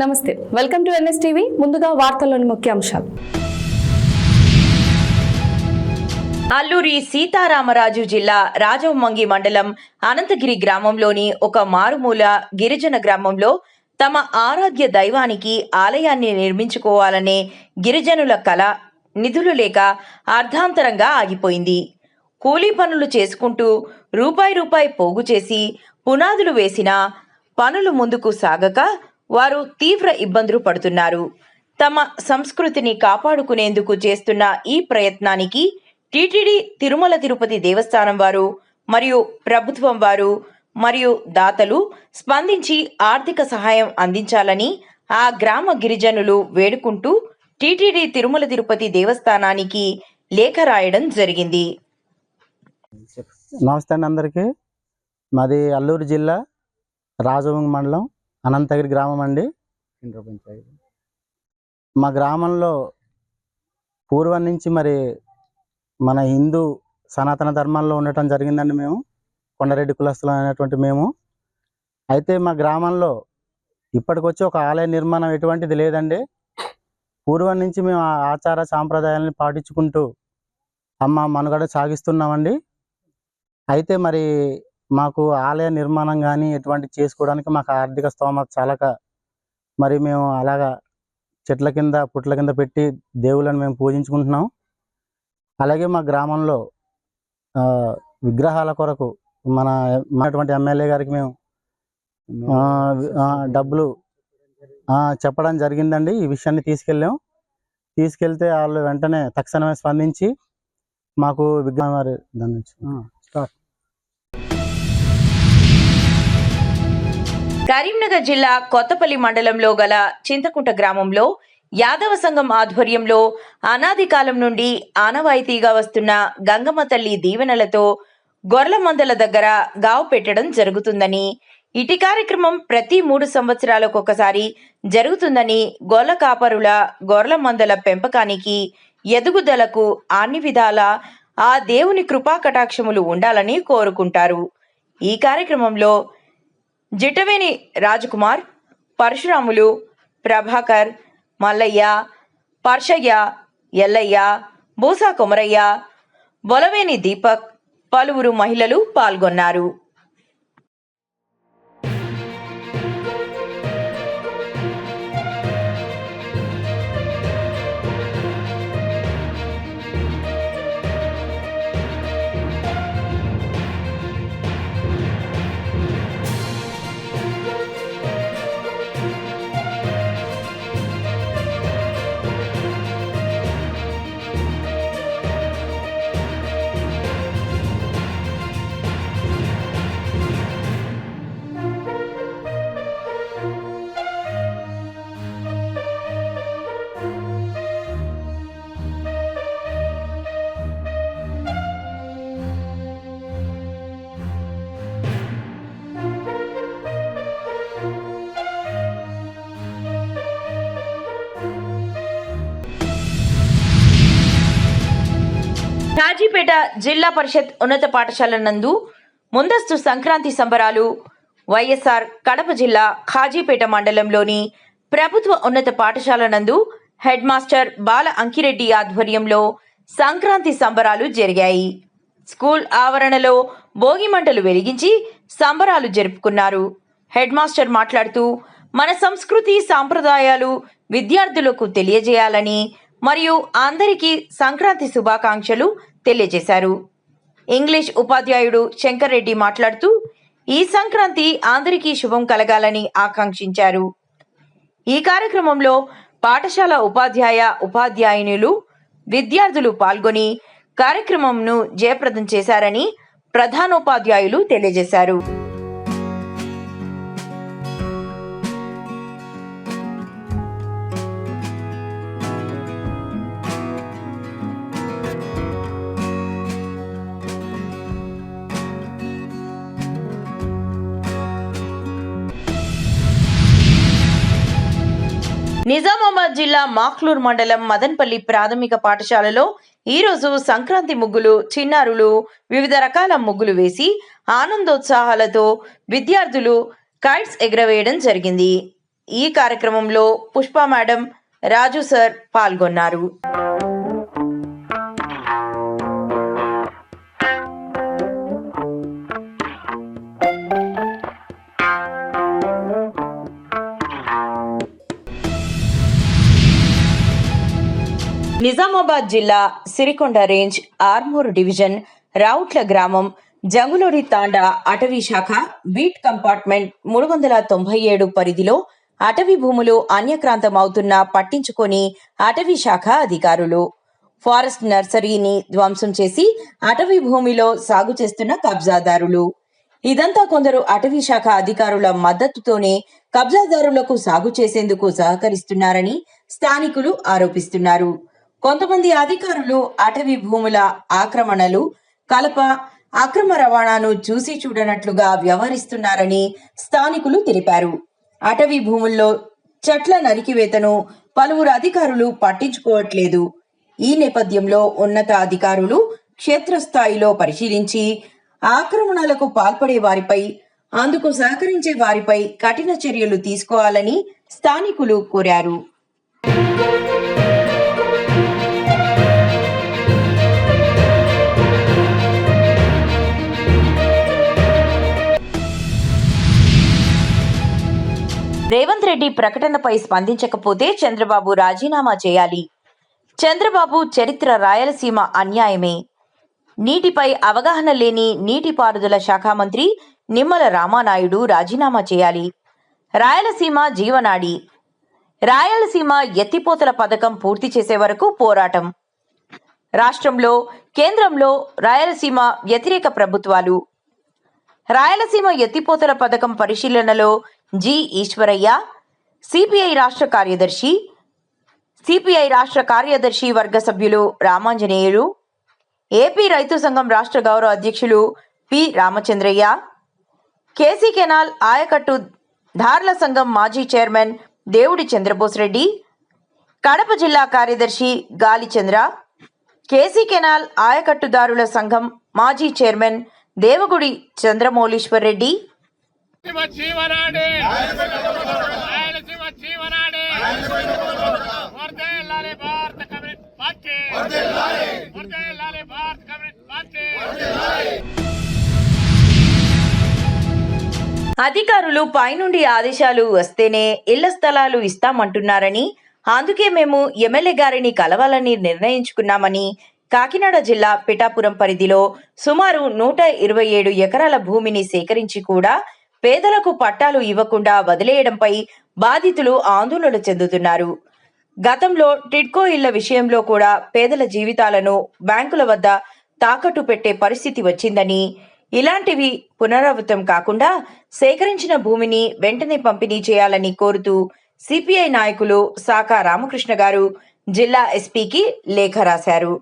నమస్తే, welcome to NS TV. ముందుగా వార్తల్లోని ముఖ్యాంశాలు. అల్లూరి సీతారామరాజు జిల్లా రాజవొమ్మంగి మండలం అనంతగిరి గ్రామంలోని ఒక మారుమూల గిరిజన గ్రామంలో తమ ఆరాధ్య దైవానికి ఆలయాన్ని నిర్మించుకోవాలనే గిరిజనుల కల నిధులు లేక అర్ధాంతరంగా ఆగిపోయింది. కూలీ పనులు చేసుకుంటూ రూపాయి పోగు చేసి పునాదులు వేసినా పనులు ముందుకు సాగక వారు తీవ్ర ఇబ్బందులు పడుతున్నారు. తమ సంస్కృతిని కాపాడుకునేందుకు చేస్తున్న ఈ ప్రయత్నానికి టీటీడీ తిరుమల తిరుపతి దేవస్థానం వారు మరియు ప్రభుత్వం వారు మరియు దాతలు స్పందించి ఆర్థిక సహాయం అందించాలని ఆ గ్రామ గిరిజనులు వేడుకుంటూ టీటీడీ తిరుమల తిరుపతి దేవస్థానానికి లేఖ రాయడం జరిగింది. నమస్తే అండి అందరికీ. మాది అల్లూరు జిల్లా రాజవొమ్మంగి మండలం అనంతగిరి గ్రామం అండి. మా గ్రామంలో పూర్వం నుంచి మరి మన హిందూ సనాతన ధర్మంలో ఉండటం జరిగిందండి. మేము కొండరెడ్డి కులస్తులు అనేటువంటి మేము. అయితే మా గ్రామంలో ఇప్పటికొచ్చి ఒక ఆలయ నిర్మాణం ఎటువంటిది లేదండి. పూర్వం నుంచి మేము ఆ ఆచార సాంప్రదాయాలను పాటించుకుంటూ మనుగడ సాగిస్తున్నామండి. అయితే మరి మాకు ఆలయ నిర్మాణం కానీ ఎటువంటి చేసుకోవడానికి మాకు ఆర్థిక స్తోమత చాలక మరి మేము అలాగా చెట్ల కింద పుట్ల కింద పెట్టి దేవుళ్ళని మేము పూజించుకుంటున్నాం. అలాగే మా గ్రామంలో విగ్రహాల కొరకు మనటువంటి ఎమ్మెల్యే గారికి మేము డబ్బులు చెప్పడం జరిగిందండి. ఈ విషయాన్ని తీసుకెళ్తే వాళ్ళు వెంటనే తక్షణమే స్పందించి మాకు విగ్రహం దాని స్టార్ట్. కరీంనగర్ జిల్లా కొత్తపల్లి మండలంలో గల చింతకుంట గ్రామంలో యాదవ సంఘం ఆధ్వర్యంలో అనాది కాలం నుండి ఆనవాయితీగా వస్తున్న గంగమ్మ తల్లి దీవెనలతో గొర్రెల మందల దగ్గర గావు పెట్టడం జరుగుతుందని, ఇటీ కార్యక్రమం ప్రతి 3 సంవత్సరాలకు ఒకసారి జరుగుతుందని, గొర్రెల కాపరుల గొర్రెల మందల పెంపకానికి ఎదుగుదలకు అన్ని విధాల ఆ దేవుని కృపా కటాక్షములు ఉండాలని కోరుకుంటారు. ఈ కార్యక్రమంలో జిటవేని రాజకుమార్, పరశురాములు, ప్రభాకర్, మల్లయ్య, పర్షయ్య, ఎల్లయ్య, బూసా కొమరయ్య, బొలవేని దీపక్, పలువురు మహిళలు పాల్గొన్నారు. కాజీపేట జిల్లా పరిషత్ ఉన్నత పాఠశాల నందు ముందస్తు సంక్రాంతి సంబరాలు వైఎస్ఆర్ కడప జిల్లా కాజీపేట మండలంలోని ప్రభుత్వ ఉన్నత పాఠశాల నందు హెడ్ మాస్టర్ బాల అంకిరెడ్డి ఆధ్వర్యంలో సంక్రాంతి సంబరాలు జరిగాయి. స్కూల్ ఆవరణలో భోగి మంటలు వెలిగించి సంబరాలు జరుపుకున్నారు. హెడ్ మాస్టర్ మాట్లాడుతూ మన సంస్కృతి సాంప్రదాయాలు విద్యార్థులకు తెలియజేయాలని మరియు అందరికీ సంక్రాంతి శుభాకాంక్షలు తెలియజేశారు. ఇంగ్లీష్ ఉపాధ్యాయుడు శంకర్ రెడ్డి మాట్లాడుతూ ఈ సంక్రాంతి అందరికీ శుభం కలగాలని ఆకాంక్షించారు. ఈ కార్యక్రమంలో పాఠశాల ఉపాధ్యాయునులు, విద్యార్థులు పాల్గొని కార్యక్రమంను జయప్రదం చేశారని ప్రధానోపాధ్యాయులు తెలియజేశారు. నిజామాబాద్ జిల్లా మాక్లూర్ మండలం మదన్పల్లి ప్రాథమిక పాఠశాలలో ఈరోజు సంక్రాంతి ముగ్గులు చిన్నారులు వివిధ రకాల ముగ్గులు వేసి ఆనందోత్సాహాలతో విద్యార్థులు కైట్స్ ఎగరవేయడం జరిగింది. ఈ కార్యక్రమంలో పుష్ప మేడం, రాజు సార్ పాల్గొన్నారు. నిజామాబాద్ జిల్లా సిరికొండ రేంజ్ ఆర్మూర్ డివిజన్ రావుట్ల గ్రామం జంగులోడి తాండా అటవీ శాఖ బీట్ కంపార్ట్మెంట్ 397 పరిధిలో అటవీ భూములు అన్యక్రాంతమవుతున్న పట్టించుకొని అటవీ శాఖ అధికారులు ఫారెస్ట్ నర్సరీని ధ్వంసం చేసి అటవీ భూమిలో సాగు చేస్తున్న కబ్జాదారులు. ఇదంతా కొందరు అటవీ శాఖ అధికారుల మద్దతుతోనే కబ్జాదారులకు సాగు చేసేందుకు సహకరిస్తున్నారని స్థానికులు ఆరోపిస్తున్నారు. కొంతమంది అధికారులు అటవీ భూముల ఆక్రమణలు, కలప, అక్రమ రవాణాను చూసి చూడనట్లుగా వ్యవహరిస్తున్నారని స్థానికులు తెలిపారు. అటవీ భూముల్లో చెట్ల నరికివేతను పలువురు అధికారులు పట్టించుకోవట్లేదు. ఈ నేపథ్యంలో ఉన్నత అధికారులు క్షేత్రస్థాయిలో పరిశీలించి ఆక్రమణలకు పాల్పడే వారిపై, అందుకు సహకరించే వారిపై కఠిన చర్యలు తీసుకోవాలని స్థానికులు కోరారు. రేవంత్ రెడ్డి ప్రకటనపై స్పందించకపోతే చంద్రబాబు రాజీనామా చేయాలి. చంద్రబాబు చరిత్ర రాయలసీమ అన్యాయమే. నీటిపై అవగాహన లేని నీటిపారుదల శాఖ మంత్రి నిమ్మల రామానాయుడు రాజీనామా చేయాలి. రాయలసీమ జీవనాడి. రాయలసీమ ఎత్తిపోతల పథకం పూర్తి చేసే వరకు పోరాటం. రాష్ట్రంలో, కేంద్రంలో రాయలసీమ వ్యతిరేక ప్రభుత్వాలు. రాయలసీమ ఎత్తిపోతల పథకం పరిశీలనలో జి. ఈశ్వరయ్య, సిపిఐ రాష్ట్ర కార్యదర్శి వర్గ సభ్యులు రామాంజనేయులు, ఏపీ రైతు సంఘం రాష్ట్ర గౌరవ అధ్యక్షులు పి. రామచంద్రయ్య, కేసీ కెనాల్ ఆయకట్టు దార్ల సంఘం మాజీ చైర్మన్ దేవుడి చంద్రబోస్ రెడ్డి, కడప జిల్లా కార్యదర్శి గాలిచంద్ర, కేసీ కెనాల్ ఆయకట్టుదారుల సంఘం మాజీ చైర్మన్ దేవగుడి చంద్రమౌళీశ్వర్ రెడ్డి, అధికారులు పైనుండి ఆదేశాలు వస్తేనే ఇళ్ల స్థలాలు ఇస్తామంటున్నారని, అందుకే మేము ఎమ్మెల్యే గారిని కలవాలని నిర్ణయించుకున్నామని కాకినాడ జిల్లా పిఠాపురం పరిధిలో సుమారు 127 ఎకరాల భూమిని సేకరించి కూడా పేదలకు పట్టాలు ఇవ్వకుండా వదిలేయడంపై బాధితులు ఆందోళన చెందుతున్నారు. గతంలో టిడ్కో ఇళ్ల విషయంలో కూడా పేదల జీవితాలను బ్యాంకుల వద్ద తాకట్టు పెట్టే పరిస్థితి వచ్చిందని, ఇలాంటివి పునరావృతం కాకుండా సేకరించిన భూమిని వెంటనే పంపిణీ చేయాలని కోరుతూ సిపిఐ నాయకులు సాకా రామకృష్ణ గారు జిల్లా ఎస్పీకి లేఖ రాశారు.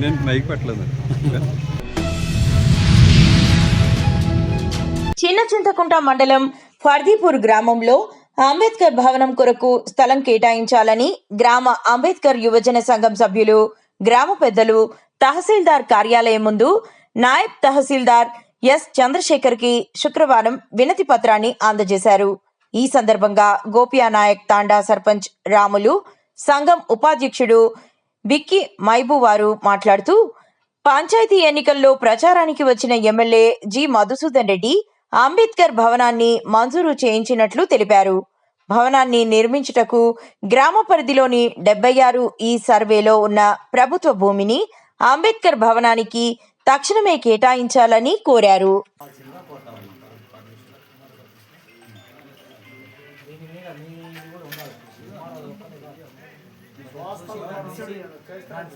నేను మైక్ పెట్టలేదు. చిన్న చింతకుంట మండలం ఫర్దీపూర్ గ్రామంలో అంబేద్కర్ భవనం కొరకు స్థలం కేటాయించాలని గ్రామ అంబేద్కర్ యువజన సంఘం సభ్యులు, గ్రామ పెద్దలు తహసీల్దార్ కార్యాలయం ముందు నాయబ్ తహసీల్దార్ ఎస్. చంద్రశేఖర్ కి శుక్రవారం వినతి పత్రాన్ని అందజేశారు. ఈ సందర్భంగా గోపియానాయక్ తాండా సర్పంచ్ రాములు, సంఘం ఉపాధ్యక్షుడు బిక్కి మైబువారు మాట్లాడుతూ, పంచాయతీ ఎన్నికల్లో ప్రచారానికి వచ్చిన ఎమ్మెల్యే జి. మధుసూదన్ రెడ్డి అంబేద్కర్ భవనాన్ని మంజూరు చేయించినట్లు తెలిపారు. భవనాన్ని నిర్మించుటకు గ్రామ పరిధిలోని 76 ఈ సర్వేలో ఉన్న ప్రభుత్వ భూమిని అంబేద్కర్ భవనానికి తక్షణమే కేటాయించాలని కోరారు.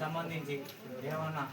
సంబంధించి ఏమన్నా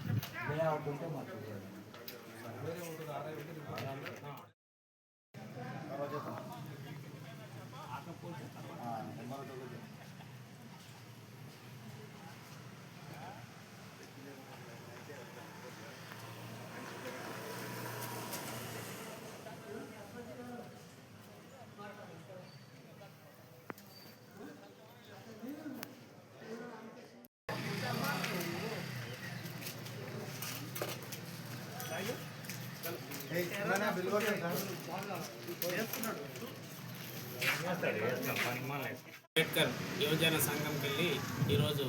అంబేద్కర్ యువజన సంఘంకి వెళ్ళి ఈరోజు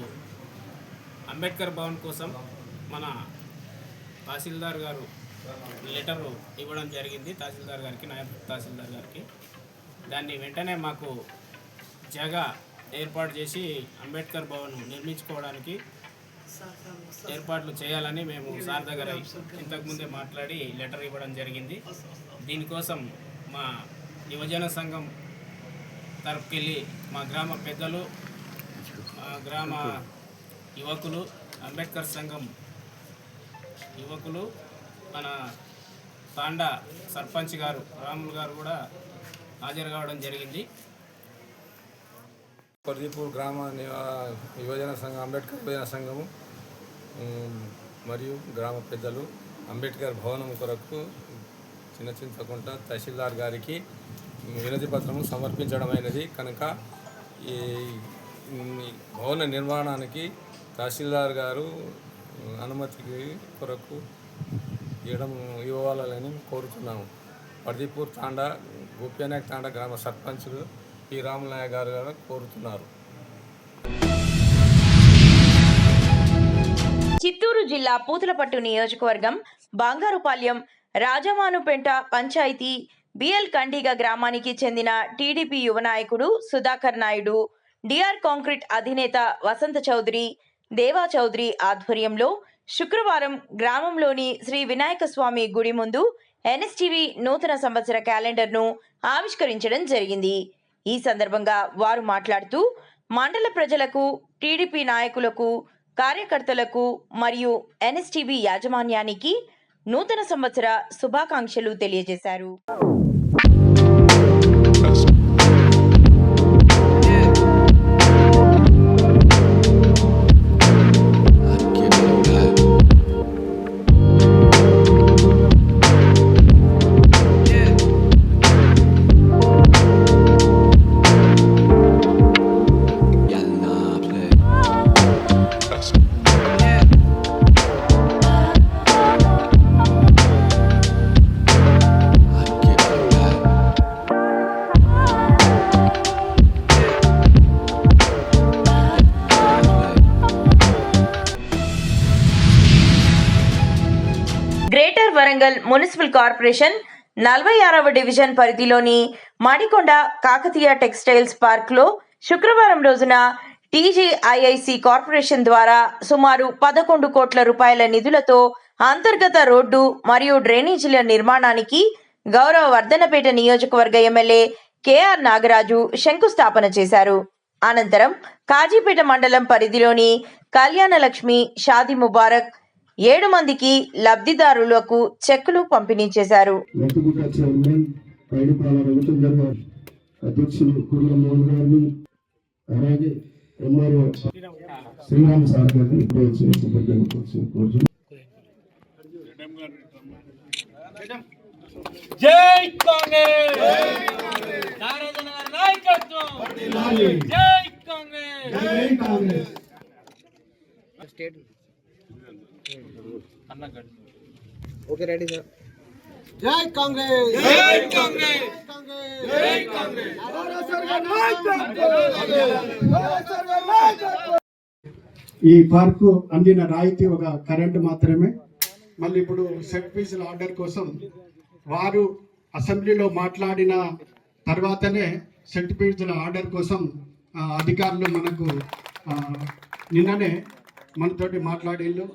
అంబేద్కర్ భవన్ కోసం మన తహసీల్దార్ గారు లెటరు ఇవ్వడం జరిగింది. తహసీల్దార్ గారికి, నాయబ్ తహసీల్దార్ గారికి. దాన్ని వెంటనే మాకు జగ ఏర్పాటు చేసి అంబేద్కర్ భవన్ నిర్మించుకోవడానికి ఏర్పాట్లు చేయాలని మేము సార్ దగ్గర ఇంతకుముందే మాట్లాడి లెటర్ ఇవ్వడం జరిగింది. దీనికోసం మా యువజన సంఘం తరపుకెళ్ళి మా గ్రామ పెద్దలు, మా గ్రామ యువకులు, అంబేద్కర్ సంఘం యువకులు, మన తాండా సర్పంచ్ గారు రాములు గారు కూడా హాజరు కావడం జరిగింది. పర్దీపూర్ గ్రామ యువజన సంఘం, అంబేద్కర్ యువజన సంఘము మరియు గ్రామ పెద్దలు అంబేద్కర్ భవనం కొరకు చింతకుంట తహసీల్దార్ గారికి వినతి పత్రము సమర్పించడమైనది కనుక ఈ భవన నిర్మాణానికి తహసీల్దార్ గారు అనుమతికి కొరకు ఇవ్వాలని కోరుతున్నాము. పర్దీపూర్ తాండా, గోప్యానాయక్ తాండా గ్రామ సర్పంచులు పి రాములయ్య గారు కోరుతున్నారు. చిత్తూరు జిల్లా పూతలపట్టు నియోజకవర్గం బంగారుపాలెం రాజమానుపేంట పంచాయతీ బిఎల్ కండిగ గ్రామానికి చెందిన టీడీపీ యువ నాయకుడు సుధాకర్ నాయుడు, డిఆర్ కాంక్రీట్ అధినేత వసంత చౌదరి, దేవా చౌదరి ఆధ్వర్యంలో శుక్రవారం గ్రామంలోని శ్రీ వినాయక స్వామి గుడి ముందు ఎన్ఎస్టీవీ నూతన సంవత్సర క్యాలెండర్ను ఆవిష్కరించడం జరిగింది. ఈ సందర్భంగా వారు మాట్లాడుతూ మండల ప్రజలకు, టీడీపీ నాయకులకు, కార్యకర్తలకు మరియు ఎన్ఎస్టీవీ యాజమాన్యానికి నూతన సంవత్సర శుభాకాంక్షలు తెలియజేశారు. గ్రేటర్ వరంగల్ మున్సిపల్ కార్పొరేషన్ 46వ డివిజన్ పరిధిలోని మడికొండ కాకతీయ టెక్స్టైల్స్ పార్క్లో శుక్రవారం రోజున టీజీఐఐసి కార్పొరేషన్ ద్వారా సుమారు 11 కోట్ల రూపాయల నిధులతో అంతర్గత రోడ్డు మరియు డ్రైనేజీల నిర్మాణానికి గౌరవ వర్ధనపేట నియోజకవర్గ ఎమ్మెల్యే కేఆర్ నాగరాజు శంకుస్థాపన చేశారు. అనంతరం కాజీపేట మండలం పరిధిలోని కళ్యాణలక్ష్మి, షాదీ ముబారక్ 7 మందికి లబ్ధిదారులకు చెక్కులు పంపిణీ చేశారు. జై కాంగ్రెస్! నాయకత్వం! జై కాంగ్రెస్! Okay ready sir. జై కాంగ్రెస్! జై కాంగ్రెస్! జై కాంగ్రెస్! ఈ పార్కు అందిన రాయితీ ఒక కరెంటు మాత్రమే. మళ్ళీ ఇప్పుడు సెట్ పీసుల ఆర్డర్ కోసం వారు అసెంబ్లీలో మాట్లాడిన తర్వాతనే సెట్ పీసుల ఆర్డర్ కోసం అధికారులు మనకు నిన్ననే మనతోటి మాట్లాడిళ్ళు.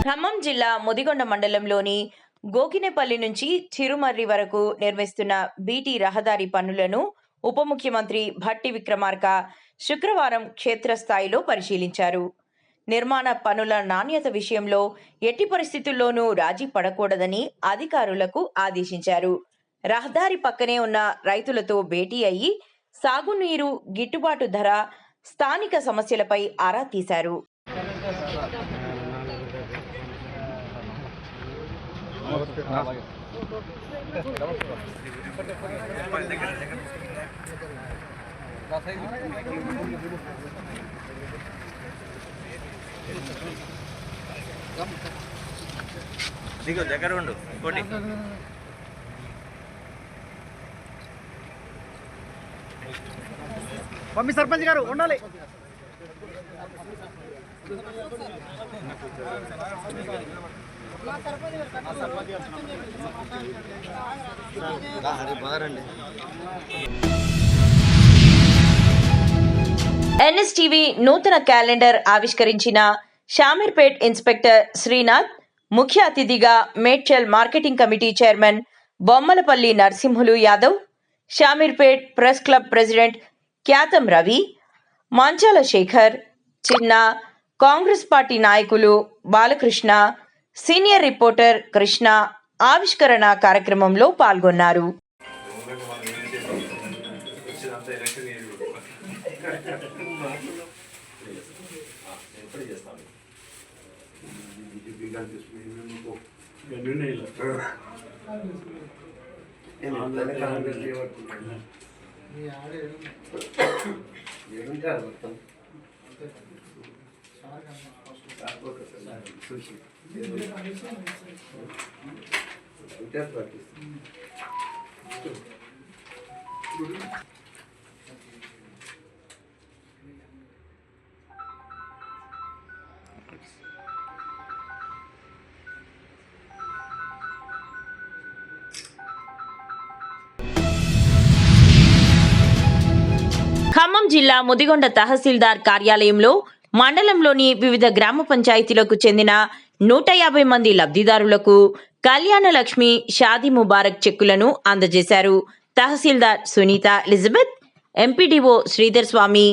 ఖమ్మం జిల్లా ముదిగొండ మండలంలోని గోకినేపల్లి నుంచి చిరుమర్రి వరకు నిర్మిస్తున్న బీటీ రహదారి పనులను ఉప ముఖ్యమంత్రి భట్టి విక్రమార్క శుక్రవారం క్షేత్రస్థాయిలో పరిశీలించారు. నిర్మాణ పనుల నాణ్యత విషయంలో ఎట్టి పరిస్థితుల్లోనూ రాజీ పడకూడదని అధికారులకు ఆదేశించారు. రహదారి పక్కనే ఉన్న రైతులతో భేటీ అయ్యి సాగునీరు గిట్టుబాటు ధర, స్థానిక సమస్యలపై ఆరా తీశారు. దగ్గర ఉండు ఇంకోటి మమ్మీ సర్పంచ్ గారు ఉండాలి. ఎన్ఎస్టీవీ నూతన క్యాలెండర్ ఆవిష్కరించిన షామీర్పేట్ ఇన్స్పెక్టర్ శ్రీనాథ్, ముఖ్య అతిథిగా Medchal marketing committee chairman Bommalapalli Narasimhulu Yadav, Shamirpet press club president Kyatham Ravi, Manchala Shekar, చిన్న, కాంగ్రెస్ పార్టీ నాయకులు బాలకృష్ణ, సీనియర్ రిపోర్టర్ కృష్ణ ఆవిష్కరణ కార్యక్రమంలో పాల్గొన్నారు. ఖమ్మం జిల్లా ముదిగొండ తహసీల్దార్ కార్యాలయంలో మండలంలోని వివిధ గ్రామ పంచాయతీలకు చెందిన 150 మంది లబ్ధిదారులకు కళ్యాణ లక్ష్మి షాదీ ముబారక్ చెక్కులను అందజేశారు. తహసీల్దార్ సునీత ఎలిజబెత్, ఎంపీడీఓ శ్రీధర్ స్వామి,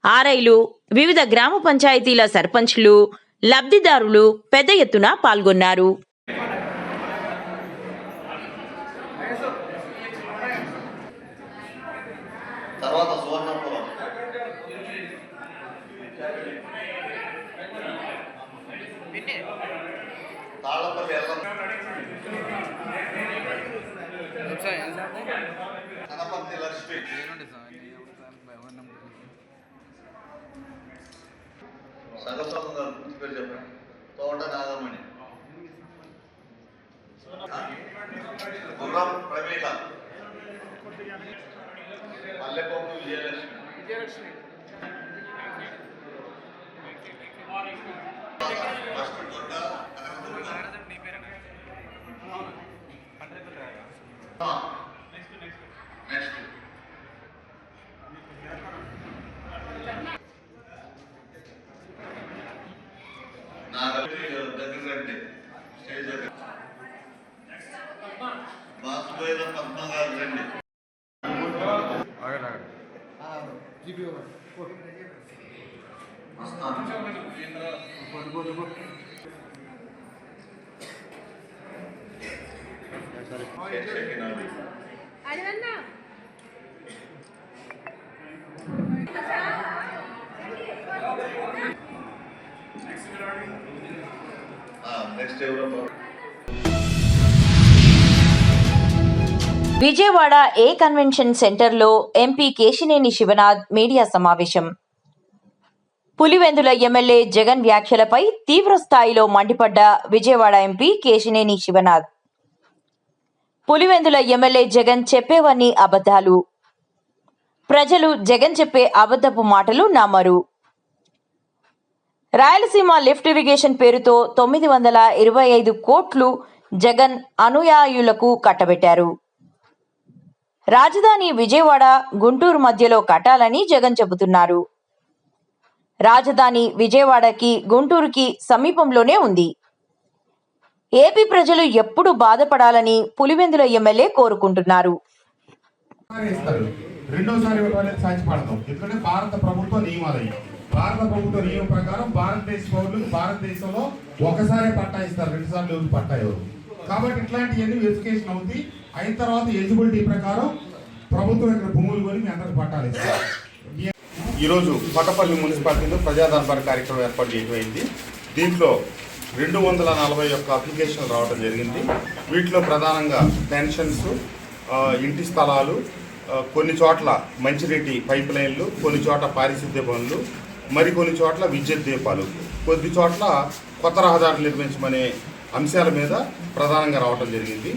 ఆర్ఐలు, వివిధ గ్రామ పంచాయతీల సర్పంచ్లు, లబ్ధిదారులు పెద్ద ఎత్తున పాల్గొన్నారు. తర్వాత సువర్ణపురం తాళపల్లి గణపతి లక్ష్మి సగస్వం గారు పూర్తి పేరు చెప్పండి. తోట నాగమణి, గుర్రం ప్రవీణ, మల్లెపోపు విజయలక్ష్మి, ఫస్ట్ దొడ్డ నెక్స్ట్ దగ్గర రండి. స్టేజ్ దగ్గర బాసుబోయిన పద్మ గారు రండి. నెక్స్ట్ ఎవరో విజయవాడ ఏ కన్వెన్షన్ సెంటర్లో ఎంపీ కేశినేని శివనాథ్ మీడియా సమావేశం. పులివెందుల ఎమ్మెల్యే జగన్ వ్యాఖ్యలపై తీవ్ర స్థాయిలో మండిపడ్డ విజయవాడ ఎంపీ కేశినేని శివనాథ్. పులివెందుల ఎమ్మెల్యే జగన్ చెప్పేవన్నీ అబద్ధాలు, ప్రజలు జగన్ చెప్పే అబద్ధపు మాటలు నమ్మరు. రాయలసీమ లిఫ్ట్ ఇరిగేషన్ పేరుతో 925 కోట్లు జగన్ అనుయాయులకు కట్టబెట్టారు. రాజధాని విజయవాడ, గుంటూరు మధ్యలో కట్టాలని జగన్ చెబుతున్నారు. రాజధాని విజయవాడకి, గుంటూరుకి సమీపంలోనే ఉంది. ఏపీ ప్రజలు ఎప్పుడు బాధపడాలని పులివెందుల ఎమ్మెల్యే కోరుకుంటున్నారు. రెండోసారి ఇవ్వడానికి సాధ్యపడతాం. ఎందుకంటే భారత ప్రభుత్వ నియమాలు, భారత ప్రభుత్వ నియమం ప్రకారం భారతదేశ పౌరులకు భారతదేశంలో ఒకసారి పట్టా ఇస్తారు, 2 సార్లు ఎవరు పట్టా ఎవరు. కాబట్టి ఇట్లాంటివన్నీ వెరిఫికేషన్ అవుతాయి. అయిన తర్వాత ఎలిజిబిలిటీ ప్రకారం ప్రభుత్వం ఇక్కడ భూములు కొని మీ అందరికి పట్టాలి ఇస్తారు. ఈరోజు పట్టపల్లి మున్సిపాలిటీలో ప్రజా దర్బార్ కార్యక్రమం ఏర్పాటు చేయమైంది. దీంట్లో 241 అప్లికేషన్లు రావడం జరిగింది. వీటిలో ప్రధానంగా పెన్షన్స్, ఇంటి స్థలాలు, కొన్ని చోట్ల మంచినీటి పైప్ లైన్లు, కొన్ని చోట్ల పారిశుద్ధ్య పనులు, మరికొన్ని చోట్ల విద్యుత్ దీపాలు, కొద్ది చోట్ల కొత్త రహదారులు నిర్మించమనే అంశాల మీద ప్రధానంగా రావడం జరిగింది.